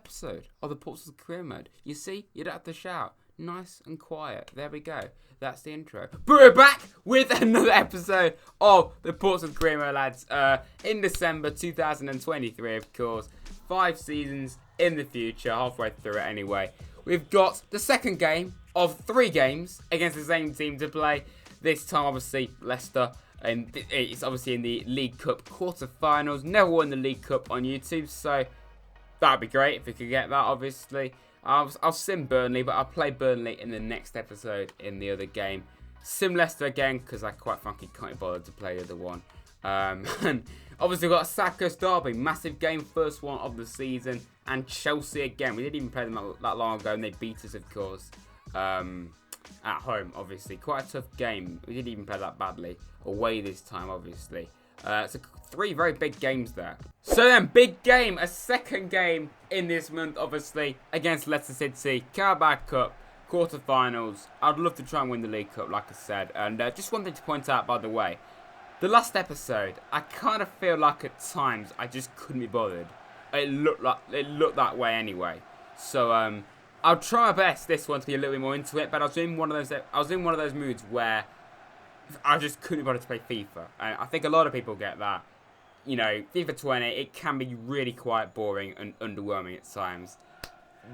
episode of the Portsmouth Career Mode. You see, you don't have to shout. Nice and quiet. There we go. That's the intro. But we're back with another episode of the Portsmouth Career Mode, lads. In December 2023, of course. 5 seasons in the future, halfway through it anyway. We've got the second game of 3 games against the same team to play. This time, obviously, Leicester. And it's obviously in the League Cup quarter-finals. Never won the League Cup on YouTube, so that'd be great if we could get that, obviously. I'll sim Burnley, but I'll play Burnley in the next episode in the other game. Sim Leicester again, because I quite frankly can't be bothered to play the other one. And obviously we've got a South Coast Derby, massive game, first one of the season. And Chelsea again. We didn't even play them that long ago, and they beat us, of course. At home, obviously. Quite a tough game. We didn't even play that badly. Away this time, obviously. So 3 very big games there. So then, big game. A second game in this month, obviously, against Leicester City. Carabao Cup, quarterfinals. I'd love to try and win the League Cup, like I said. And just one thing to point out, by the way. The last episode, I kind of feel like at times I just couldn't be bothered. It looked that way anyway. So I'll try my best this one to be a little bit more into it. But I was in one of those moods where I just couldn't be bothered to play FIFA. And I think a lot of people get that. You know, FIFA 20, it can be really quite boring and underwhelming at times.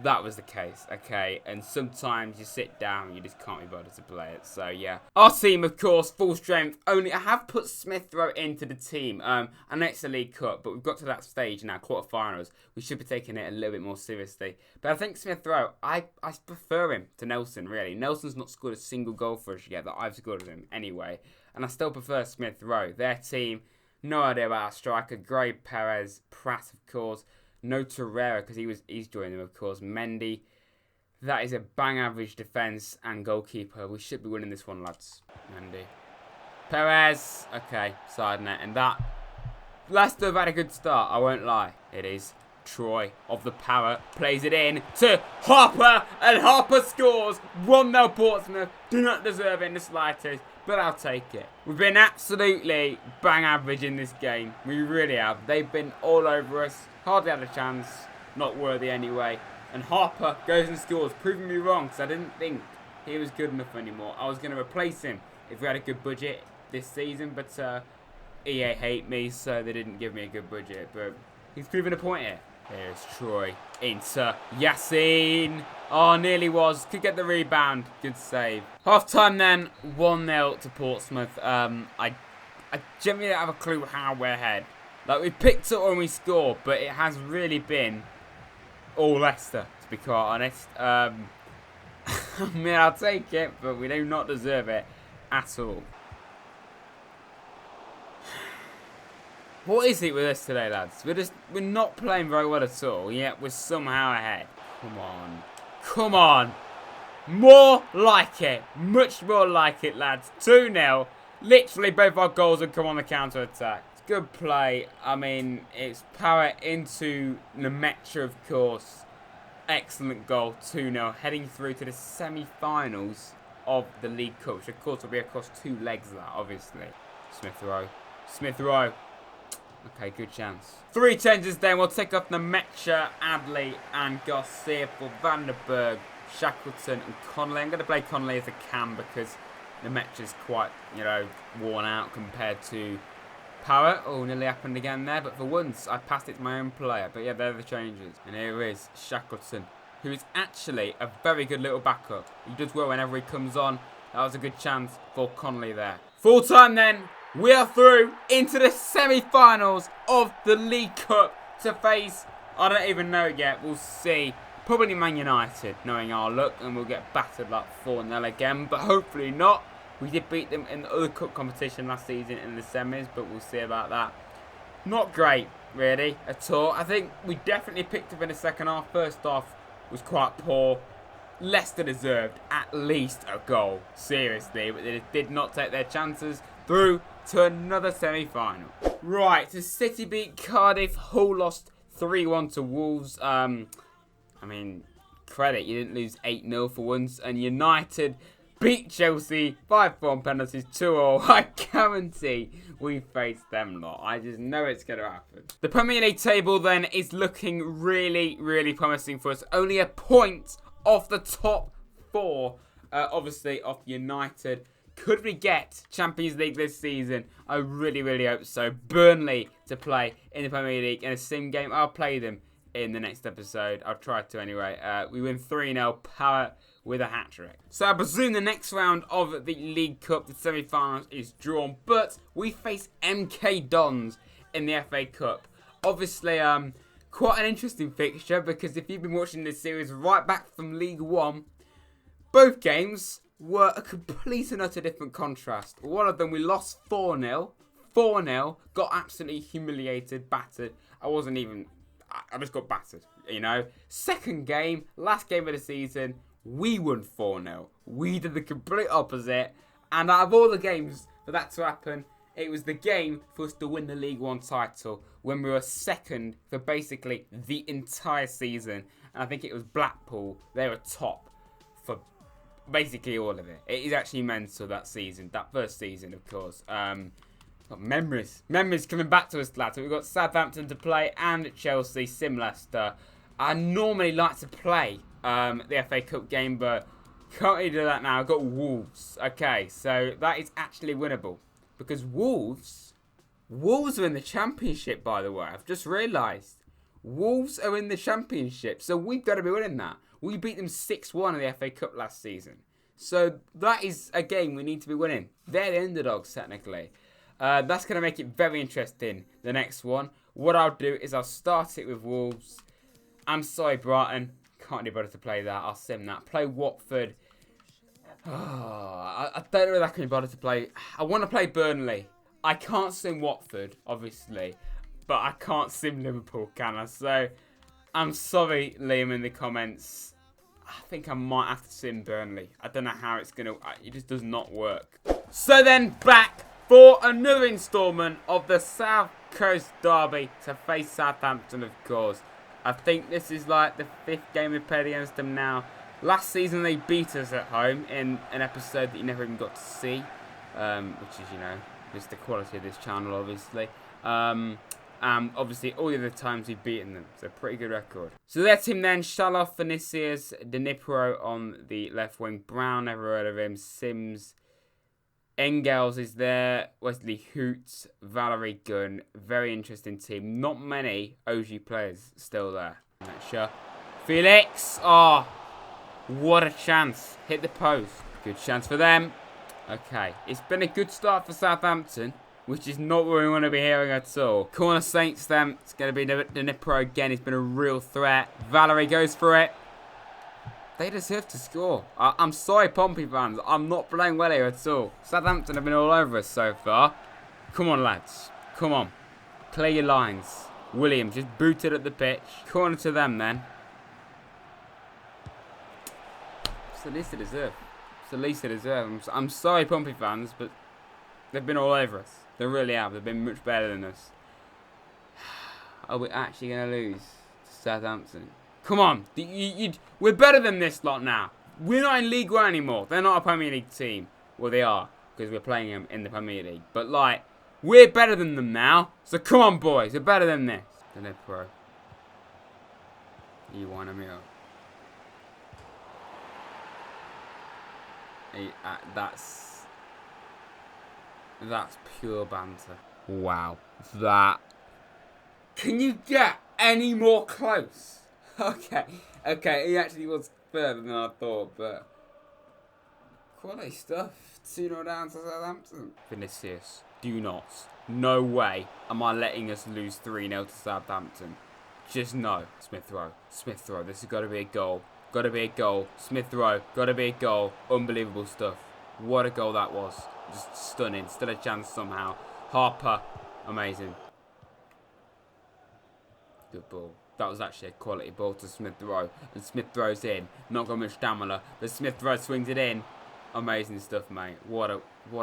That was the case, okay? And sometimes you sit down and you just can't be bothered to play it. So, yeah. Our team, of course, full strength. Only, I have put Smith Rowe into the team. I know it's the League Cup, but we've got to that stage now, quarterfinals. We should be taking it a little bit more seriously. But I think Smith Rowe, I prefer him to Nelson, really. Nelson's not scored a single goal for us yet that I've scored with him anyway. And I still prefer Smith Rowe. Their team, no idea about our striker. Gray, Perez, Pratt, of course. No Torreira, because he's joining them, of course. Mendy. That is a bang average defence and goalkeeper. We should be winning this one, lads. Mendy. Perez. Okay, side net. And that. Leicester have had a good start, I won't lie. It is Troy of the Power. Plays it in to Harper. And Harper scores. 1-0 Portsmouth. Do not deserve it in the slightest. But I'll take it. We've been absolutely bang average in this game. We really have. They've been all over us. Hardly had a chance. Not worthy anyway. And Harper goes and scores. Proving me wrong, because I didn't think he was good enough anymore. I was going to replace him if we had a good budget this season. But EA hate me, so they didn't give me a good budget. But he's proving a point here. Here's Troy into Yassine. Oh, nearly was. Could get the rebound. Good save. Half time then. 1-0 to Portsmouth. I generally don't have a clue how we're ahead. Like, we picked up when we scored, but it has really been all Leicester, to be quite honest. I mean, I'll take it, but we do not deserve it at all. What is it with us today, lads? We're not playing very well at all, yet we're somehow ahead. Come on. Come on. More like it. Much more like it, lads. 2-0. Literally both our goals have come on the counter-attack. Good play. I mean, it's Power into Lemaitre, of course. Excellent goal. 2-0. Heading through to the semi-finals of the League Cup, which, of course, will be across 2 legs of that, obviously. Smith Rowe. Smith Rowe. Okay, good chance. 3 changes then. We'll take off Lemaitre, Adley, and Garcia for Vandenberg, Shackleton, and Connolly. I'm going to play Connolly as a cam because Lemaitre's quite, worn out compared to Power. Oh, nearly happened again there. But for once, I passed it to my own player. But yeah, they're the changes. And here is Shackleton, who is actually a very good little backup. He does well whenever he comes on. That was a good chance for Connolly there. Full time then. We are through into the semi-finals of the League Cup to face, I don't even know yet. We'll see. Probably Man United, knowing our luck. And we'll get battered like 4-0 again. But hopefully not. We did beat them in the other cup competition last season in the semis, but we'll see about that. Not great, really, at all. I think we definitely picked up in the second half. First half was quite poor. Leicester deserved at least a goal, seriously, but they did not take their chances. Through to another semi-final. Right, so City beat Cardiff. Hull lost 3-1 to Wolves. I mean, credit, you didn't lose 8-0 for once. And United beat Chelsea 5-4 on penalties, 2-all. I guarantee we face them lot. I just know it's going to happen. The Premier League table then is looking really, really promising for us. Only a point off the top 4, obviously off United. Could we get Champions League this season? I really, really hope so. Burnley to play in the Premier League in a sim game. I'll play them in the next episode. I'll try to anyway. We win 3-0, Power with a hat-trick. So I presume the next round of the League Cup, the semi-finals, is drawn. But we face MK Dons in the FA Cup. Obviously, quite an interesting fixture, because if you've been watching this series right back from League One, both games were a complete and utter different contrast. One of them we lost 4-0. 4-0, got absolutely humiliated, battered. I just got battered, you know. Second game, last game of the season, we won 4-0. We did the complete opposite. And out of all the games for that to happen, it was the game for us to win the League One title when we were second for basically the entire season. And I think it was Blackpool. They were top for basically all of it. It is actually mental, that season. That first season, of course. Memories coming back to us, lads. We've got Southampton to play and Chelsea, Leicester. I normally like to play the FA Cup game, but can't really do that now. I've got Wolves. Okay, so that is actually winnable, because Wolves are in the Championship, by the way. I've just realised. Wolves are in the Championship, so we've got to be winning that. We beat them 6-1 in the FA Cup last season. So that is a game we need to be winning. They're the underdogs, technically. That's going to make it very interesting, the next one. What I'll do is I'll start it with Wolves. I'm sorry, Brighton. Can't be bothered to play that. I'll sim that. Play Watford. Oh, I don't know if I can be bothered to play. I want to play Burnley. I can't sim Watford, obviously. But I can't sim Liverpool, can I? So, I'm sorry, Liam, in the comments. I think I might have to sim Burnley. I don't know how it's going to... It just does not work. So then, back for another instalment of the South Coast Derby to face Southampton, of course. I think this is like the 5th game we've played against them now. Last season they beat us at home in an episode that you never even got to see. Which is, you know, just the quality of this channel, obviously. Obviously all the other times we've beaten them. So pretty good record. So their team then, Shaloff, Vinicius, Dnipro on the left wing. Brown, never heard of him. Sims. Engels is there, Wesley Hoots, Valerie Gunn. Very interesting team. Not many OG players still there. Sure. Felix. Oh, what a chance. Hit the post. Good chance for them. Okay. It's been a good start for Southampton, which is not what we want to be hearing at all. Corner Saints them. It's going to be Dnipro again. He's been a real threat. Valerie goes for it. They deserve to score. I'm sorry, Pompey fans. I'm not playing well here at all. Southampton have been all over us so far. Come on, lads. Come on. Clear your lines. Williams just booted at the pitch. Corner to them, then. It's the least they deserve. It's the least they deserve. I'm sorry, Pompey fans, but they've been all over us. They really have. They've been much better than us. Are we actually going to lose to Southampton? Come on. We're better than this lot now. We're not in League One anymore. They're not a Premier League team. Well, they are, because we're playing them in the Premier League. But, like, we're better than them now. So, come on, boys. We're better than this. Dnipro. You wind me up. That's pure banter. Wow. That. Can you get any more close? Okay, he actually was further than I thought, but quality stuff. 2-0 down to Southampton. Vinicius, do not. No way am I letting us lose 3-0 to Southampton. Just no. Smith Rowe. This has got to be a goal. Got to be a goal. Smith Rowe. Got to be a goal. Unbelievable stuff. What a goal that was. Just stunning. Still a chance somehow. Harper. Amazing. Good ball. That was actually a quality ball to Smith Rowe. And Smith throws in. Not got much stamina. But Smith Rowe swings it in. Amazing stuff, mate. What a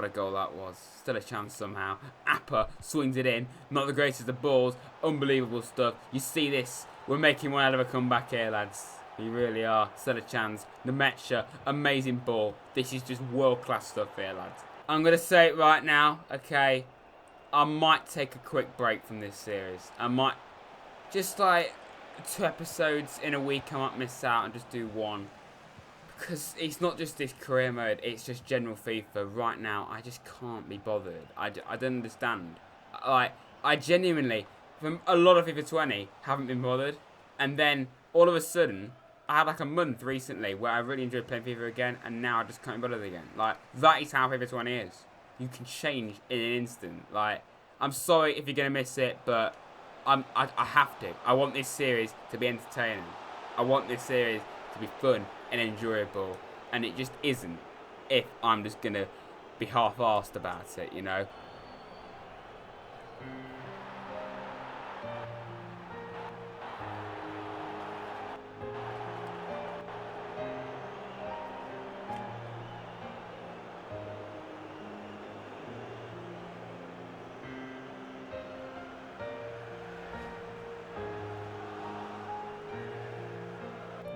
goal that was. Still a chance somehow. Apper swings it in. Not the greatest of balls. Unbelievable stuff. You see this. We're making one hell of a comeback here, lads. We really are. Chance. Nemecha, amazing ball. This is just world-class stuff here, lads. I'm going to say it right now, okay? I might take a quick break from this series. I might, just like 2 episodes in a week, I might miss out and just do 1. Because it's not just this career mode, it's just general FIFA. Right now, I just can't be bothered. I don't understand. Like, I genuinely, from a lot of FIFA 20, haven't been bothered. And then, all of a sudden, I had like a month recently where I really enjoyed playing FIFA again, and now I just can't be bothered again. Like, that is how FIFA 20 is. You can change in an instant. Like, I'm sorry if you're going to miss it, but I have to. I want this series to be entertaining. I want this series to be fun and enjoyable, and it just isn't if I'm just going to be half-arsed about it, you know?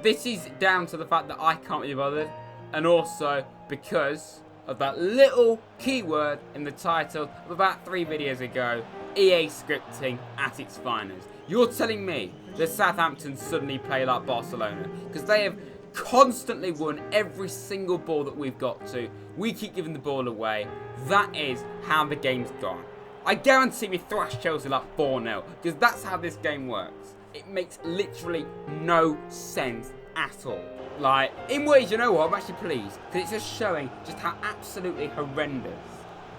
This is down to the fact that I can't be bothered, and also because of that little keyword in the title of about 3 videos ago, EA scripting at its finest. You're telling me that Southampton suddenly play like Barcelona, because they have constantly won every single ball that we've got to. We keep giving the ball away. That is how the game's gone. I guarantee we thrash Chelsea like 4-0, because that's how this game works. It makes literally no sense at all. Like, in ways, you know what, I'm actually pleased, because it's just showing just how absolutely horrendous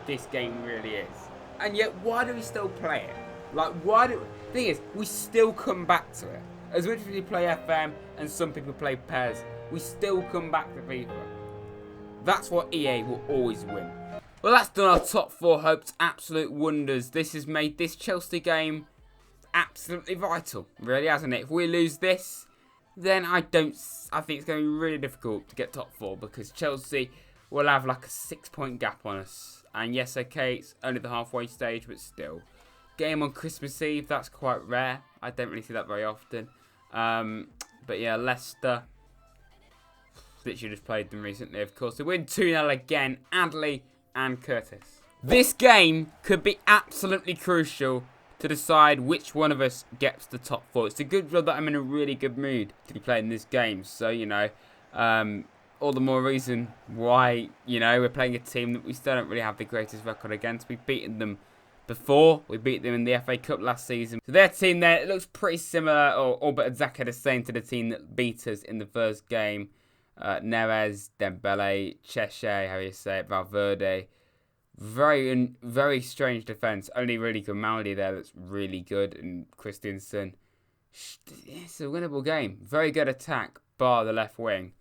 this game really is. And yet, why do we still play it? Like, why do... The thing is, we still come back to it. As much as we play FM, and some people play PES, we still come back to FIFA. That's what EA will always win. Well, that's done our top 4 hopes. Absolute wonders. This has made this Chelsea game absolutely vital, really, hasn't it? If we lose this, then I think it's going to be really difficult to get top 4, because Chelsea will have like a 6-point gap on us. And yes, okay, it's only the halfway stage, but still. Game on Christmas Eve, that's quite rare. I don't really see that very often. But yeah, Leicester, literally just played them recently, of course. They win 2-0 again, Adley and Curtis. This game could be absolutely crucial to decide which one of us gets the top 4. It's a good job that I'm in a really good mood to be playing this game. So, you know, all the more reason why, you know, we're playing a team that we still don't really have the greatest record against. We've beaten them before. We beat them in the FA Cup last season. So their team there, it looks pretty similar, or all but exactly the same to the team that beat us in the first game. Neres, Dembele, Cheshire, how you say it, Valverde. Very strange defence. Only really Grimaldi there that's really good, and Christensen. It's a winnable game. Very good attack, bar the left wing.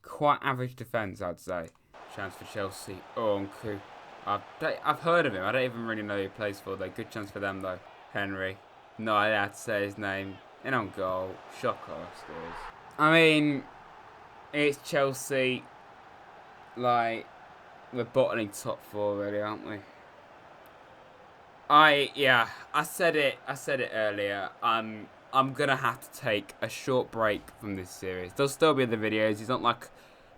Quite average defence, I'd say. Chance for Chelsea. Oh, Nku. I've heard of him. I don't even really know who he plays for, though. Good chance for them, though. Henry. No, I had to say his name. In on goal. Shocker scores. I mean, it's Chelsea. Like, we're bottling top 4, really, aren't we? I said it earlier. I'm gonna have to take a short break from this series. There'll still be the videos. It's not like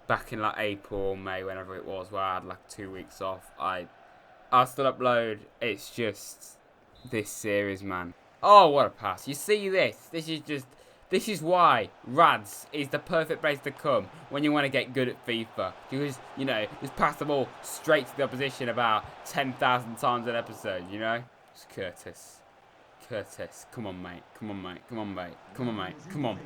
back in like April or May, whenever it was, where I had like 2 weeks off. I'll still upload. It's just this series, man. Oh, what a pass! You see this? This is why Rads is the perfect place to come when you want to get good at FIFA. Because, you know, just pass the ball straight to the opposition about 10,000 times an episode, you know? It's Curtis. Curtis. Come on, mate. Come on, mate. Come on, mate. Come on, mate. Come on.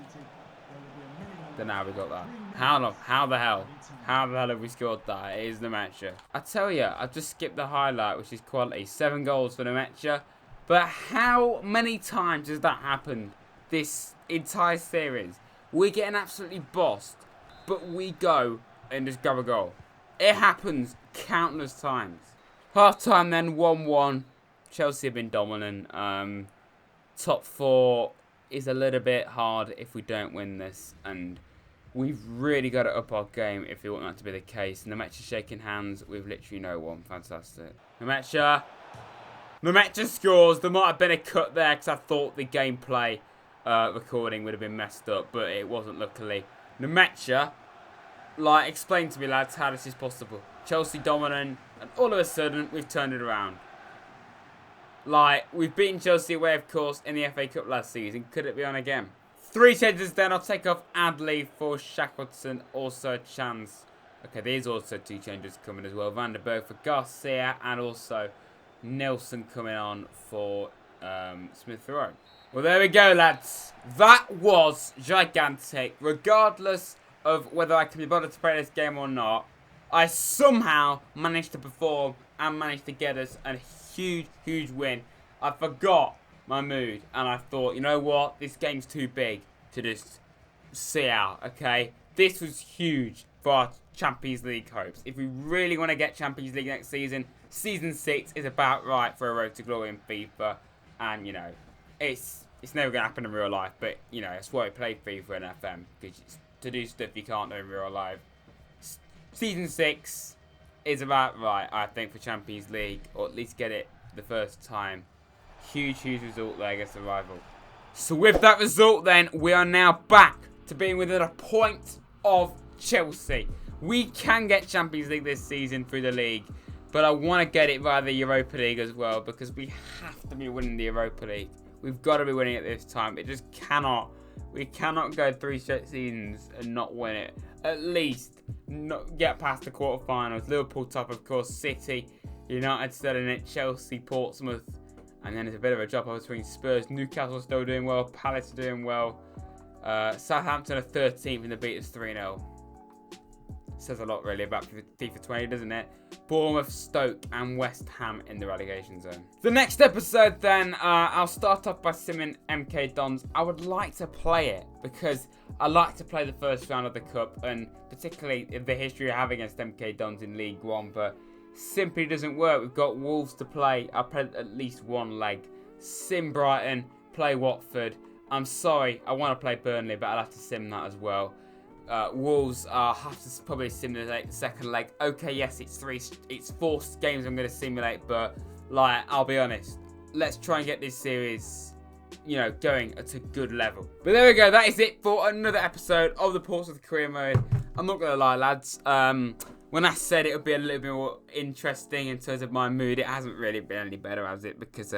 Then now we got that. How the hell have we scored that? It is Nemecha. I tell you, I've just skipped the highlight, which is quality. 7 goals for Nemecha. But how many times has that happened this entire series? We're getting absolutely bossed, but we go and just grab a goal. It happens countless times. Half time then, 1-1. Chelsea have been dominant. Top 4 is a little bit hard if we don't win this, and we've really got to up our game if we want that to be the case. Nemecha shaking hands with literally no one. Fantastic. Nemecha scores. There might have been a cut there because I thought the gameplay recording would have been messed up, but it wasn't, luckily. Nemecha, like, explain to me, lads, how this is possible. Chelsea dominant, and all of a sudden, we've turned it around. Like, we've beaten Chelsea away, of course, in the FA Cup last season. Could it be on again? 3 changes then. I'll take off Adley for Shackleton. Also a chance. Okay, there's also 2 changes coming as well. Van der Berg for Garcia, and also Nelson coming on for Smith Rowe. Well, there we go, lads. That was gigantic. Regardless of whether I can be bothered to play this game or not, I somehow managed to perform and managed to get us a huge, huge win. I forgot my mood and I thought, you know what? This game's too big to just see out, okay? This was huge for our Champions League hopes. If we really want to get Champions League next season, Season 6 is about right for a road to glory in FIFA. And, you know, it's never going to happen in real life. But, you know, that's why we play FIFA and FM. Because to do stuff you can't do in real life. Season 6 is about right, I think, for Champions League. Or at least get it the first time. Huge, huge result there against the rival. So with that result then, we are now back to being within a point of Chelsea. We can get Champions League this season through the league. But I want to get it via the Europa League as well. Because we have to be winning the Europa League. We've got to be winning it this time. It just cannot. We cannot go 3 straight seasons and not win it. At least not get past the quarterfinals. Liverpool top, of course. City, United still in it. Chelsea, Portsmouth. And then there's a bit of a drop off between Spurs. Newcastle still doing well. Palace are doing well. Southampton are 13th in the beat us 3-0. Says a lot really about FIFA 20, doesn't it? Bournemouth, Stoke and West Ham in the relegation zone. The next episode then, I'll start off by simming MK Dons. I would like to play it because I like to play the first round of the Cup, and particularly the history I have against MK Dons in League 1, but simply doesn't work. We've got Wolves to play. I'll play at least one leg. Sim Brighton, play Watford. I'm sorry, I want to play Burnley, but I'll have to sim that as well. Wolves have to probably simulate the second leg. Okay, yes, it's 4 games I'm going to simulate, but like, I'll be honest, let's try and get this series, you know, going at a good level. But there we go, that is it for another episode of the Portsmouth Career Mode. I'm not going to lie, lads, when I said it would be a little bit more interesting in terms of my mood, it hasn't really been any better, has it? Because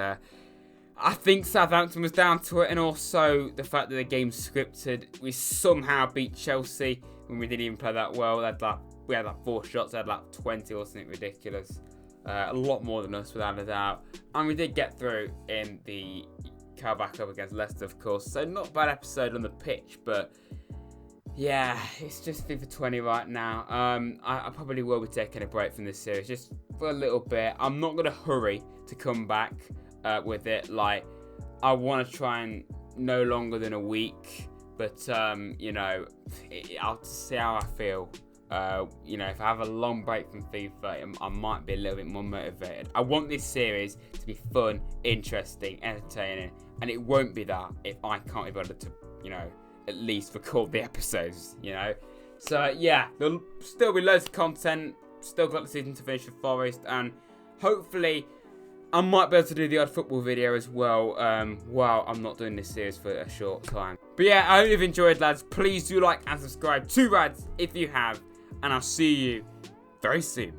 I think Southampton was down to it, and also the fact that the game's scripted. We somehow beat Chelsea when we didn't even play that well. We had like 4 shots, they had like 20 or something ridiculous. A lot more than us, without a doubt. And we did get through in the Carabao Cup against Leicester, of course. So not a bad episode on the pitch, but yeah, it's just FIFA 20 right now. I probably will be taking a break from this series just for a little bit. I'm not going to hurry to come back with it. Like, I want to try and no longer than a week, but you know, I'll see how I feel. You know, if I have a long break from FIFA, I might be a little bit more motivated. I want this series to be fun, interesting, entertaining, and it won't be that if I can't be bothered to, you know, at least record the episodes, you know. So yeah, there'll still be loads of content. Still got the season to finish with Forest, and hopefully I might be able to do the odd football video as well while I'm not doing this series for a short time. But yeah, I hope you've enjoyed, lads. Please do like and subscribe to Rads if you have, and I'll see you very soon.